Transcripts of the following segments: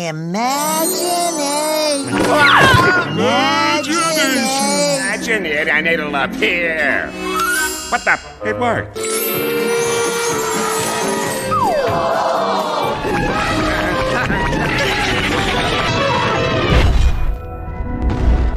Imagination. Imagine it and it'll appear. What the? It worked.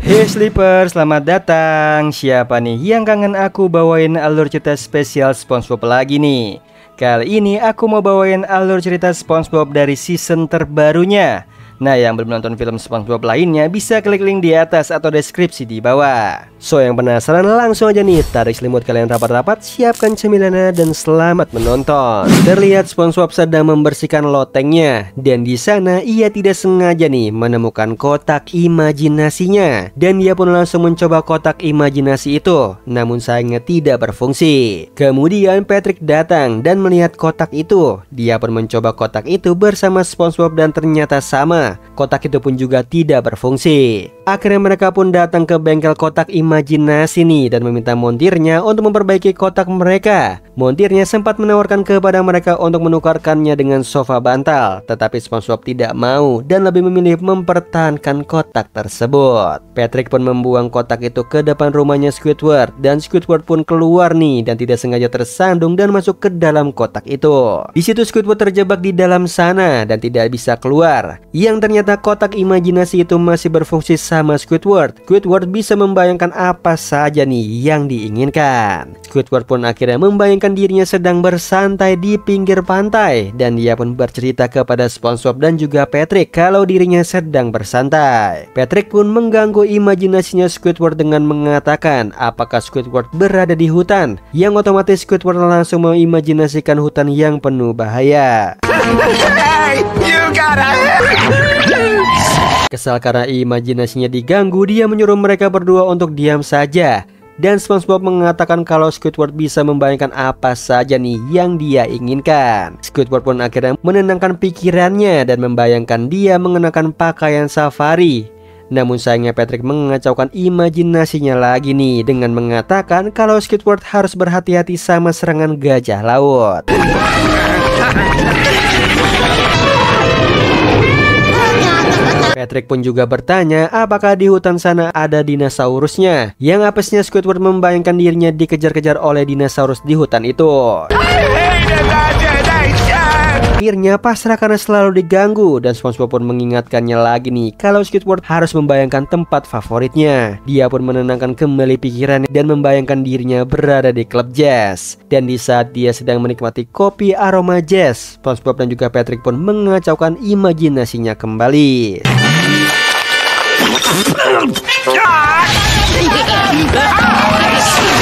Hey Sleeper, selamat datang. Siapa nih yang kangen aku bawain alur cerita spesial SpongeBob lagi nih? Kali ini aku mau bawain alur cerita SpongeBob dari season terbarunya. Nah, yang belum nonton film SpongeBob lainnya bisa klik link di atas atau deskripsi di bawah. So, yang penasaran langsung aja nih, tarik selimut kalian rapat-rapat, siapkan cemilannya dan selamat menonton. Terlihat SpongeBob sedang membersihkan lotengnya, dan di sana ia tidak sengaja nih menemukan kotak imajinasinya. Dan dia pun langsung mencoba kotak imajinasi itu, namun sayangnya tidak berfungsi. Kemudian Patrick datang dan melihat kotak itu. Dia pun mencoba kotak itu bersama SpongeBob dan ternyata sama. Kotak itu pun juga tidak berfungsi. Akhirnya mereka pun datang ke bengkel kotak imajinasi nih dan meminta montirnya untuk memperbaiki kotak mereka. Montirnya sempat menawarkan kepada mereka untuk menukarkannya dengan sofa bantal, tetapi SpongeBob tidak mau dan lebih memilih mempertahankan kotak tersebut. Patrick pun membuang kotak itu ke depan rumahnya Squidward, dan Squidward pun keluar nih dan tidak sengaja tersandung dan masuk ke dalam kotak itu. Di situ Squidward terjebak di dalam sana dan tidak bisa keluar. Yang ternyata kotak imajinasi itu masih berfungsi sama Squidward. Squidward bisa membayangkan apa saja nih yang diinginkan. Squidward pun akhirnya membayangkan dirinya sedang bersantai di pinggir pantai, dan dia pun bercerita kepada SpongeBob dan juga Patrick kalau dirinya sedang bersantai. Patrick pun mengganggu imajinasinya Squidward dengan mengatakan apakah Squidward berada di hutan, yang otomatis Squidward langsung mengimajinasikan hutan yang penuh bahaya. Kesal karena imajinasinya diganggu, dia menyuruh mereka berdua untuk diam saja. Dan SpongeBob mengatakan kalau Squidward bisa membayangkan apa saja nih yang dia inginkan. Squidward pun akhirnya menenangkan pikirannya dan membayangkan dia mengenakan pakaian safari. Namun sayangnya Patrick mengacaukan imajinasinya lagi nih dengan mengatakan kalau Squidward harus berhati-hati sama serangan gajah laut. Patrick pun juga bertanya apakah di hutan sana ada dinosaurusnya. Yang apesnya Squidward membayangkan dirinya dikejar-kejar oleh dinosaurus di hutan itu. Akhirnya pasrah karena selalu diganggu, dan SpongeBob pun mengingatkannya lagi nih kalau Squidward harus membayangkan tempat favoritnya. Dia pun menenangkan kembali pikirannya dan membayangkan dirinya berada di klub jazz. Dan di saat dia sedang menikmati kopi aroma jazz, SpongeBob dan juga Patrick pun mengacaukan imajinasinya kembali.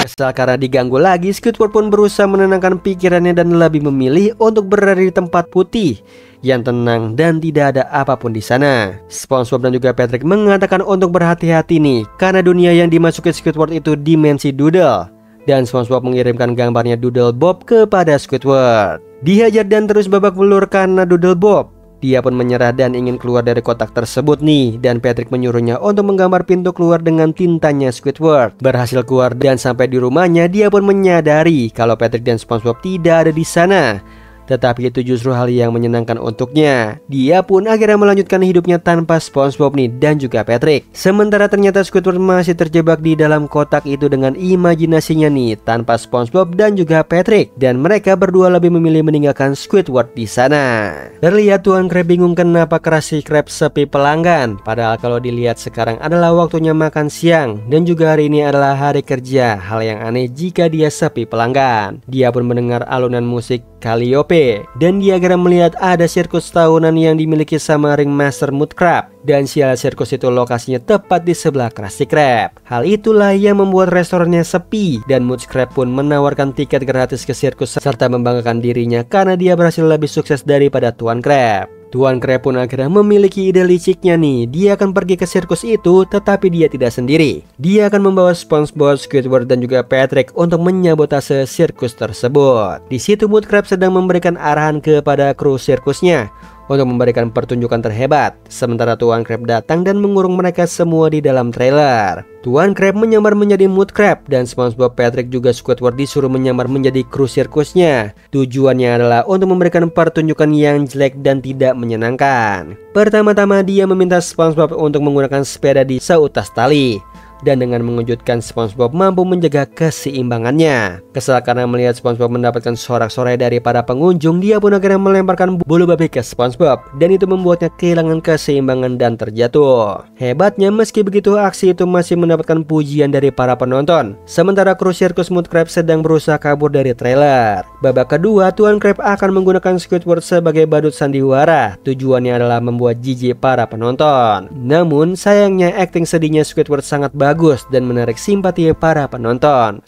Kesal karena diganggu lagi, Squidward pun berusaha menenangkan pikirannya dan lebih memilih untuk berada di tempat putih yang tenang dan tidak ada apapun di sana. SpongeBob dan juga Patrick mengatakan untuk berhati-hati nih karena dunia yang dimasuki Squidward itu dimensi Doodle. Dan SpongeBob mengirimkan gambarnya Doodle Bob kepada Squidward. Dihajar dan terus babak belur karena Doodle Bob. Dia pun menyerah dan ingin keluar dari kotak tersebut nih, dan Patrick menyuruhnya untuk menggambar pintu keluar dengan tintanya Squidward. Berhasil keluar dan sampai di rumahnya, dia pun menyadari kalau Patrick dan SpongeBob tidak ada di sana. Tetapi itu justru hal yang menyenangkan untuknya. Dia pun akhirnya melanjutkan hidupnya tanpa SpongeBob nih dan juga Patrick. Sementara ternyata Squidward masih terjebak di dalam kotak itu dengan imajinasinya nih tanpa SpongeBob dan juga Patrick. Dan mereka berdua lebih memilih meninggalkan Squidward di sana. Terlihat Tuan Krab bingung kenapa Krusty Krab sepi pelanggan. Padahal kalau dilihat sekarang adalah waktunya makan siang dan juga hari ini adalah hari kerja. Hal yang aneh jika dia sepi pelanggan. Dia pun mendengar alunan musik Calliope, dan dia akhirnya melihat ada sirkus tahunan yang dimiliki sama Ringmaster Mud Crab. Dan sial sirkus itu lokasinya tepat di sebelah Krusty Krab. Hal itulah yang membuat restorannya sepi, dan Mud Crab pun menawarkan tiket gratis ke sirkus serta membanggakan dirinya karena dia berhasil lebih sukses daripada Tuan Krab. Tuan Krab pun akhirnya memiliki ide liciknya nih. Dia akan pergi ke sirkus itu, tetapi dia tidak sendiri. Dia akan membawa SpongeBob, Squidward dan juga Patrick untuk menyabotase sirkus tersebut. Di situ Mud Crab sedang memberikan arahan kepada kru sirkusnya untuk memberikan pertunjukan terhebat. Sementara Tuan Crab datang dan mengurung mereka semua di dalam trailer. Tuan Crab menyamar menjadi Mud Crab dan SpongeBob, Patrick juga Squidward disuruh menyamar menjadi kru sirkusnya. Tujuannya adalah untuk memberikan pertunjukan yang jelek dan tidak menyenangkan. Pertama-tama dia meminta SpongeBob untuk menggunakan sepeda di seutas tali. Dan dengan mengejutkan, SpongeBob mampu menjaga keseimbangannya. Kesal karena melihat SpongeBob mendapatkan sorak-sorai dari para pengunjung, dia pun akhirnya melemparkan bulu babi ke SpongeBob, dan itu membuatnya kehilangan keseimbangan dan terjatuh. Hebatnya, meski begitu aksi itu masih mendapatkan pujian dari para penonton. Sementara kru sirkus Mud Crab sedang berusaha kabur dari trailer. Babak kedua, Tuan Crab akan menggunakan Squidward sebagai badut sandiwara. Tujuannya adalah membuat jijik para penonton. Namun sayangnya akting sedihnya Squidward sangat bagus dan menarik simpati para penonton.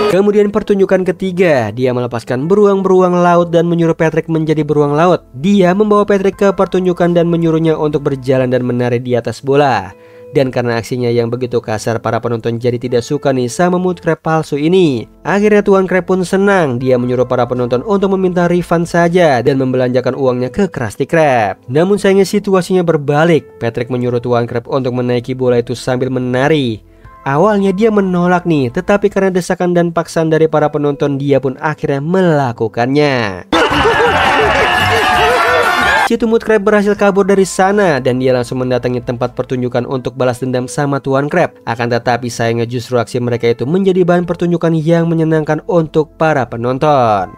Kemudian pertunjukan ketiga, dia melepaskan beruang-beruang laut dan menyuruh Patrick menjadi beruang laut. Dia membawa Patrick ke pertunjukan dan menyuruhnya untuk berjalan dan menari di atas bola. Dan karena aksinya yang begitu kasar, para penonton jadi tidak suka nih sama Mud Crab palsu ini. Akhirnya Tuan Crab pun senang. Dia menyuruh para penonton untuk meminta refund saja dan membelanjakan uangnya ke Krusty Krab. Namun sayangnya situasinya berbalik. Patrick menyuruh Tuan Crab untuk menaiki bola itu sambil menari. Awalnya dia menolak nih, tetapi karena desakan dan paksaan dari para penonton, dia pun akhirnya melakukannya. Situ Mud Crab berhasil kabur dari sana dan dia langsung mendatangi tempat pertunjukan untuk balas dendam sama Tuan Crab. Akan tetapi sayangnya justru aksi mereka itu menjadi bahan pertunjukan yang menyenangkan untuk para penonton.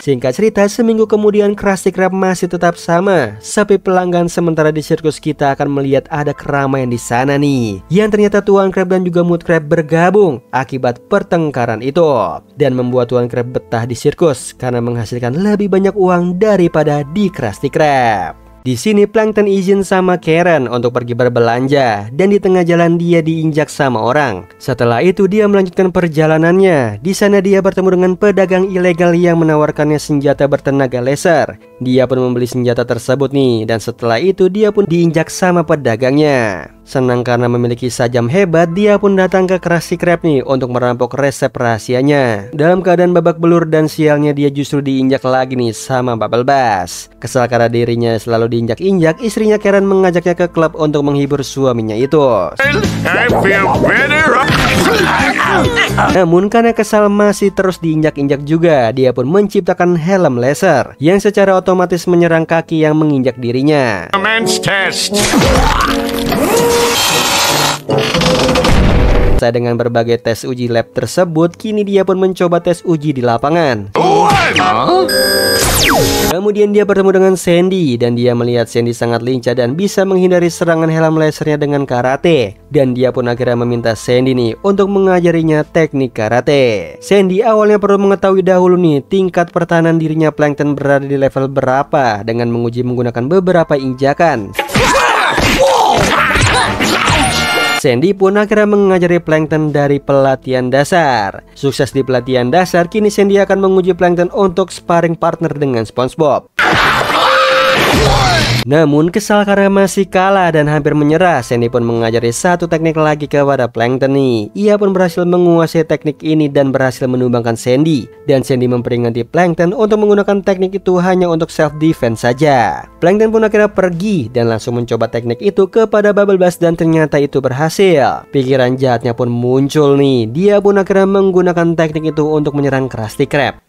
Singkat cerita, seminggu kemudian Krusty Krab masih tetap sama. Sepi pelanggan, sementara di sirkus kita akan melihat ada keramaian di sana nih. Yang ternyata Tuan Crab dan juga Mud Crab bergabung akibat pertengkaran itu. Dan membuat Tuan Crab betah di sirkus karena menghasilkan lebih banyak uang daripada di Krusty Krab. Di sini Plankton izin sama Karen untuk pergi berbelanja dan di tengah jalan dia diinjak sama orang. Setelah itu dia melanjutkan perjalanannya. Di sana dia bertemu dengan pedagang ilegal yang menawarkannya senjata bertenaga laser. Dia pun membeli senjata tersebut nih dan setelah itu dia pun diinjak sama pedagangnya. Senang karena memiliki sajam hebat, dia pun datang ke Krusty Krab nih untuk merampok resep rahasianya. Dalam keadaan babak belur dan sialnya dia justru diinjak lagi nih sama Bubble Bass. Kesal karena dirinya selalu diinjak-injak, istrinya Karen mengajaknya ke klub untuk menghibur suaminya itu. Namun karena kesal masih terus diinjak-injak juga, dia pun menciptakan helm laser yang secara otomatis menyerang kaki yang menginjak dirinya. Dengan berbagai tes uji lab tersebut, kini dia pun mencoba tes uji di lapangan. Kemudian dia bertemu dengan Sandy dan dia melihat Sandy sangat lincah dan bisa menghindari serangan helm lasernya dengan karate. Dan dia pun akhirnya meminta Sandy nih untuk mengajarinya teknik karate. Sandy awalnya perlu mengetahui dahulu nih tingkat pertahanan dirinya Plankton berada di level berapa dengan menguji menggunakan beberapa injakan. Sandy pun akhirnya mengajari Plankton dari pelatihan dasar. Sukses di pelatihan dasar, kini Sandy akan menguji Plankton untuk sparring partner dengan SpongeBob. Namun kesal karena masih kalah dan hampir menyerah, Sandy pun mengajari satu teknik lagi kepada Plankton nih. Ia pun berhasil menguasai teknik ini dan berhasil menumbangkan Sandy. Dan Sandy memperingati Plankton untuk menggunakan teknik itu hanya untuk self defense saja. Plankton pun akhirnya pergi dan langsung mencoba teknik itu kepada Bubble Bass dan ternyata itu berhasil. Pikiran jahatnya pun muncul nih. Dia pun akhirnya menggunakan teknik itu untuk menyerang Krusty Krab.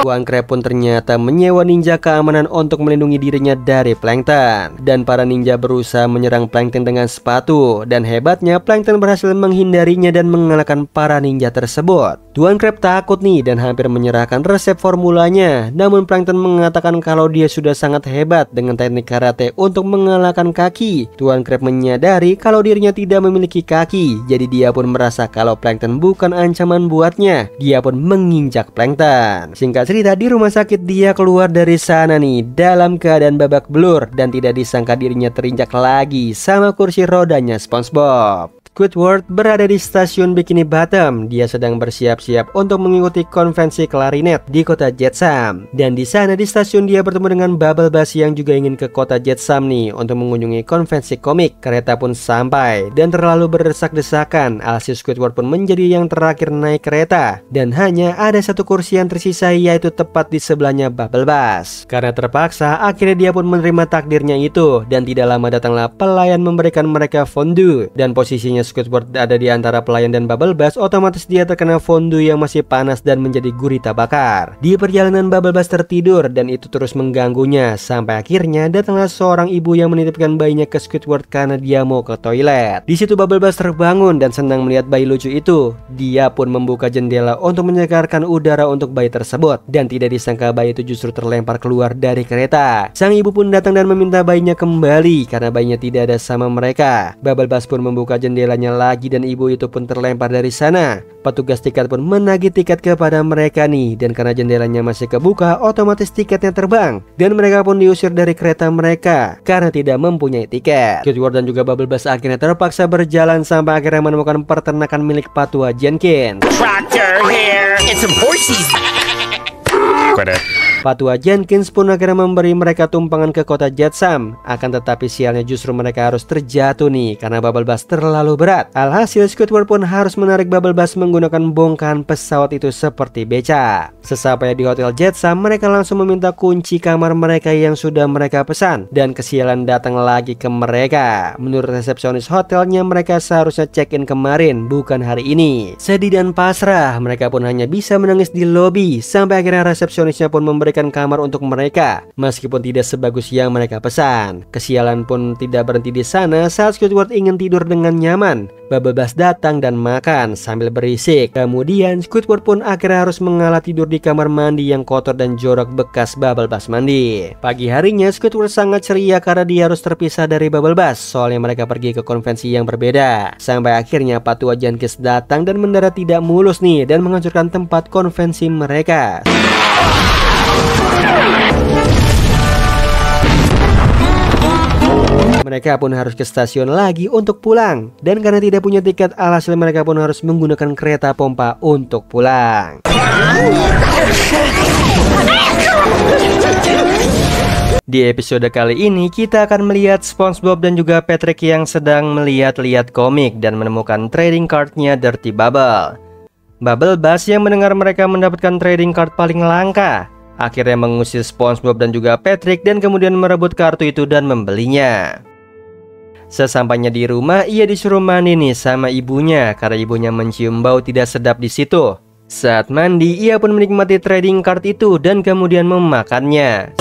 Tuan Crab pun ternyata menyewa ninja keamanan untuk melindungi dirinya dari Plankton. Dan para ninja berusaha menyerang Plankton dengan sepatu. Dan hebatnya Plankton berhasil menghindarinya dan mengalahkan para ninja tersebut. Tuan Crab takut nih dan hampir menyerahkan resep formulanya. Namun Plankton mengatakan kalau dia sudah sangat hebat dengan teknik karate untuk mengalahkan kaki. Tuan Crab menyadari kalau dirinya tidak memiliki kaki. Jadi dia pun merasa kalau Plankton bukan ancaman buatnya. Dia pun menginjak Plankton. Singkat cerita, di rumah sakit dia keluar dari sana nih dalam keadaan babak belur dan tidak disangka dirinya terinjak lagi sama kursi rodanya SpongeBob. Squidward berada di stasiun Bikini Bottom. Dia sedang bersiap-siap untuk mengikuti konvensi klarinet di kota Jetsam. Dan di sana di stasiun dia bertemu dengan Bubble Bass yang juga ingin ke kota Jetsam nih untuk mengunjungi konvensi komik. Kereta pun sampai dan terlalu berdesak-desakan. Alhasil Squidward pun menjadi yang terakhir naik kereta. Dan hanya ada satu kursi yang tersisa, yaitu tepat di sebelahnya Bubble Bass. Karena terpaksa, akhirnya dia pun menerima takdirnya itu. Dan tidak lama datanglah pelayan memberikan mereka fondue. Dan posisinya Squidward ada di antara pelayan dan Bubble Bass, otomatis dia terkena fondue yang masih panas dan menjadi gurita bakar. Di perjalanan Bubble Bass tertidur dan itu terus mengganggunya. Sampai akhirnya datanglah seorang ibu yang menitipkan bayinya ke Squidward karena dia mau ke toilet. Di situ Bubble Bass terbangun dan senang melihat bayi lucu itu. Dia pun membuka jendela untuk menyegarkan udara untuk bayi tersebut. Dan tidak disangka bayi itu justru terlempar keluar dari kereta. Sang ibu pun datang dan meminta bayinya kembali karena bayinya tidak ada sama mereka. Bubble Bass pun membuka jendelanya lagi dan ibu itu pun terlempar dari sana. Petugas tiket pun menagih tiket kepada mereka nih. Dan karena jendelanya masih kebuka, otomatis tiketnya terbang. Dan mereka pun diusir dari kereta mereka karena tidak mempunyai tiket. Squidward dan juga Bubble Bass akhirnya terpaksa berjalan sampai akhirnya menemukan peternakan milik Patua Jenkins. Tractor here. It's some horses. Patua Jenkins pun akhirnya memberi mereka tumpangan ke kota Jetsam. Akan tetapi sialnya justru mereka harus terjatuh nih karena Bubble Bass terlalu berat. Alhasil Squidward pun harus menarik Bubble Bass menggunakan bongkahan pesawat itu seperti beca. Sesampainya di hotel Jetsam, mereka langsung meminta kunci kamar mereka yang sudah mereka pesan. Dan kesialan datang lagi ke mereka. Menurut resepsionis hotelnya, mereka seharusnya check-in kemarin, bukan hari ini. Sedih dan pasrah, mereka pun hanya bisa menangis di lobi. Sampai akhirnya resepsionisnya pun memberikan kamar untuk mereka, meskipun tidak sebagus yang mereka pesan. Kesialan pun tidak berhenti di sana. Saat Squidward ingin tidur dengan nyaman, Bubble Bass datang dan makan sambil berisik. Kemudian Squidward pun akhirnya harus mengalah tidur di kamar mandi yang kotor dan jorok bekas Bubble Bass mandi. Pagi harinya Squidward sangat ceria karena dia harus terpisah dari Bubble Bass, soalnya mereka pergi ke konvensi yang berbeda. Sampai akhirnya Patua Jenkins datang dan mendarat tidak mulus nih dan menghancurkan tempat konvensi mereka. Mereka pun harus ke stasiun lagi untuk pulang. Dan karena tidak punya tiket, alhasil mereka pun harus menggunakan kereta pompa untuk pulang. Di episode kali ini kita akan melihat SpongeBob dan juga Patrick yang sedang melihat-lihat komik dan menemukan trading cardnya Dirty Bubble. Bubble Bass yang mendengar mereka mendapatkan trading card paling langka akhirnya mengusir SpongeBob dan juga Patrick dan kemudian merebut kartu itu dan membelinya. Sesampainya di rumah, ia disuruh mandi nih sama ibunya karena ibunya mencium bau tidak sedap di situ. Saat mandi, ia pun menikmati trading card itu dan kemudian memakannya.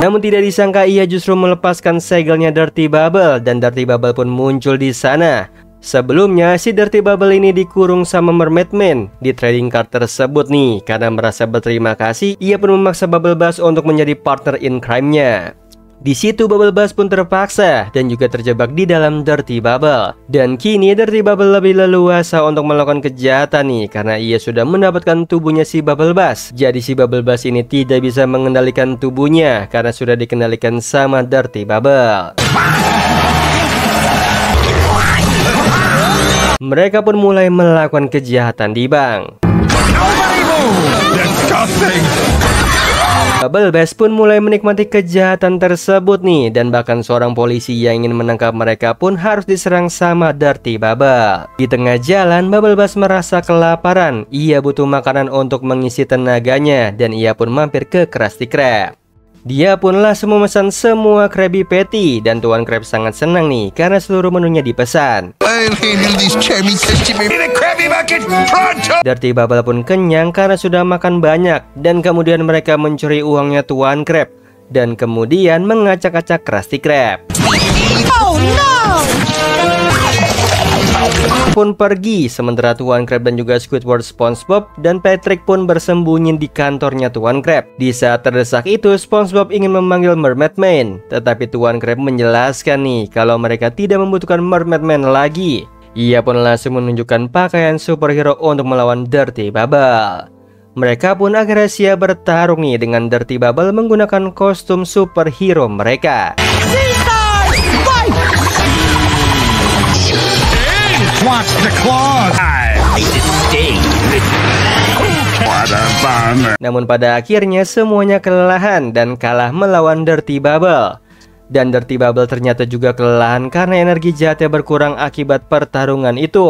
Namun tidak disangka ia justru melepaskan segelnya Dirty Bubble dan Dirty Bubble pun muncul di sana. Sebelumnya si Dirty Bubble ini dikurung sama Mermaid Man di trading card tersebut nih. Karena merasa berterima kasih, ia pun memaksa Bubble Bass untuk menjadi partner in crime-nya. Di situ Bubble Bass pun terpaksa dan juga terjebak di dalam Dirty Bubble. Dan kini Dirty Bubble lebih leluasa untuk melakukan kejahatan nih karena ia sudah mendapatkan tubuhnya si Bubble Bass. Jadi si Bubble Bass ini tidak bisa mengendalikan tubuhnya karena sudah dikendalikan sama Dirty Bubble. Mereka pun mulai melakukan kejahatan di bank. Bubble Bass pun mulai menikmati kejahatan tersebut nih. Dan bahkan seorang polisi yang ingin menangkap mereka pun harus diserang sama Dirty Bubble. Di tengah jalan, Bubble Bass merasa kelaparan. Ia butuh makanan untuk mengisi tenaganya. Dan ia pun mampir ke Krusty Krab. Dia pun langsung memesan semua Krabby Patty. Dan Tuan Krab sangat senang nih karena seluruh menunya dipesan. Dirty Bubble pun kenyang karena sudah makan banyak. Dan kemudian mereka mencuri uangnya Tuan Krab. Dan kemudian mengacak-acak Krusty Krab. Oh no! Pun pergi, sementara Tuan Krab dan juga Squidward, SpongeBob, dan Patrick pun bersembunyi di kantornya Tuan Krab. Di saat terdesak itu, SpongeBob ingin memanggil Mermaid Man, tetapi Tuan Krab menjelaskan nih kalau mereka tidak membutuhkan Mermaid Man lagi. Ia pun langsung menunjukkan pakaian superhero untuk melawan Dirty Bubble. Mereka pun akhirnya siap bertarung nih dengan Dirty Bubble menggunakan kostum superhero mereka. Watch the claws. Namun pada akhirnya semuanya kelelahan dan kalah melawan Dirty Bubble. Dan Dirty Bubble ternyata juga kelelahan karena energi jahatnya berkurang akibat pertarungan itu.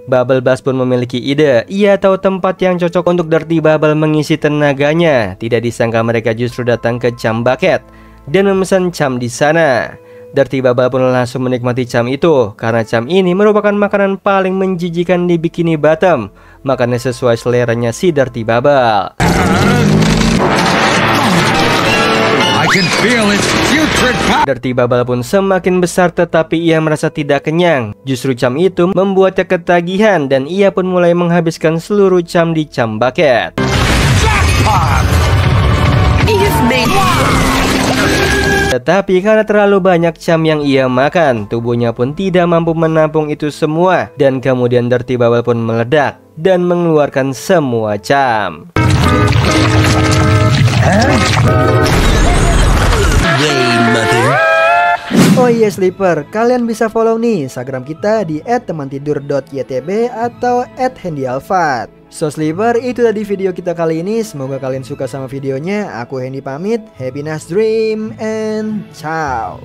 Bubble Blast pun memiliki ide. Ia tahu tempat yang cocok untuk Dirty Bubble mengisi tenaganya. Tidak disangka mereka justru datang ke Chum Bucket dan memesan Chum di sana. Dirty Bubble pun langsung menikmati Chum itu karena Chum ini merupakan makanan paling menjijikan di Bikini Bottom. Makannya sesuai seleranya si Dirty Bubble. I can feel its putrid power. Dirty Bubble pun semakin besar tetapi ia merasa tidak kenyang. Justru Chum itu membuatnya ketagihan dan ia pun mulai menghabiskan seluruh Chum di Chum Bucket. Tetapi karena terlalu banyak Chum yang ia makan, tubuhnya pun tidak mampu menampung itu semua. Dan kemudian Dirty Bubble pun meledak dan mengeluarkan semua Chum. Oh iya Sleeper, kalian bisa follow nih Instagram kita di @temantidur.ytb atau @handyalfat. So Sleeper, itu tadi video kita kali ini. Semoga kalian suka sama videonya. Aku Hendy pamit. Happy nice dream and ciao.